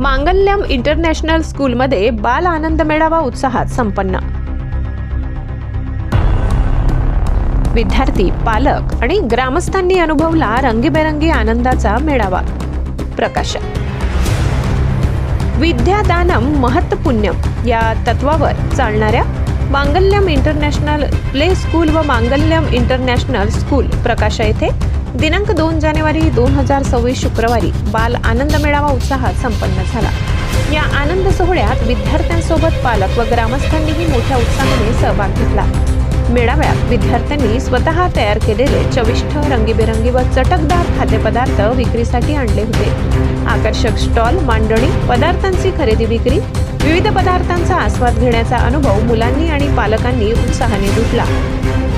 मांगल्यम international स्कूलमध्ये बाल आनंद मेळावा उत्साहात संपन्न। विद्यार्थी, पालक आणि ग्रामस्थांनी अनुभवला रंगीबेरंगी आनंदाचा मेळावा। प्रकाशन विद्यादानम महत्पुण्यम या तत्वावर चालणाऱ्या मांगल्यम इंटरनॅशनल प्ले स्कूल व मांगल्यम इंटरनॅशनल स्कूल प्रकाशा येथे दिनांक 2 जानेवारी 2026 शुक्रवारी बाल आनंद मेळावा उत्साहात संपन्न झाला। या आनंद सोहळ्यात विद्यार्थ्यांसोबत पालक व ग्रामस्थांनीही मोठ्या उत्साहाने सहभाग घेतला। मेळाव्यात विद्यार्थ्यांनी स्वतः तयार केलेले चविष्ट, रंगीबेरंगी व चटकदार खाद्यपदार्थ विक्रीसाठी आणले होते। आकर्षक स्टॉल, मांडणी, पदार्थांची खरेदी विक्री, विविध पदार्थांचा आस्वाद घेण्याचा अनुभव मुलांनी आणि पालकांनी उत्साहाने लुटला।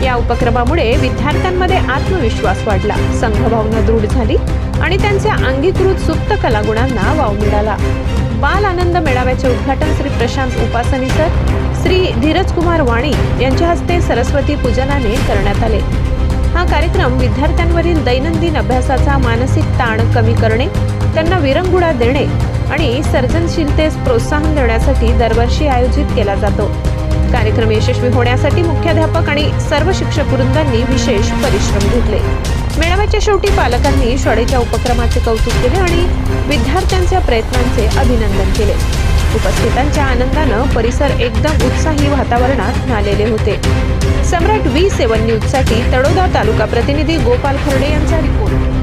या उपक्रमामुळे विद्यार्थ्यांमध्ये आत्मविश्वास वाढला, संघभावना दृढ झाली आणि त्यांच्या अंगीकृत सुप्त कलागुणांना वाव मिळाला। बाल आनंद मेळाव्याचे उद्घाटन श्री प्रशांत उपासनी सर, श्री धीरज कुमार वाणी यांच्या हस्ते सरस्वती पूजनाने करण्यात आले। हा कार्यक्रम विद्यार्थ्यांवरील दैनंदिन अभ्यासाचा मानसिक ताण कमी करणे, त्यांना विरंगुळा देणे आणि सर्जनशीलतेस प्रोत्साहन देण्यासाठी दरवर्षी आयोजित केला जातो। कार्यक्रम यशस्वी होण्यासाठी मुख्याध्यापक आणि सर्व शिक्षक वृंदांनी विशेष परिश्रम घेतले। मेळाव्याच्या शेवटी पालकांनी शाळेच्या उपक्रमाचे कौतुक केले आणि विद्यार्थ्यांच्या प्रयत्नांचे अभिनंदन केले। उपस्थितांच्या आनंदानं परिसर एकदम उत्साही वातावरणात न्हालेले होते। सम्राट V7 न्यूजसाठी तळोदा तालुका प्रतिनिधी गोपाल खर्डे यांचा रिपोर्ट।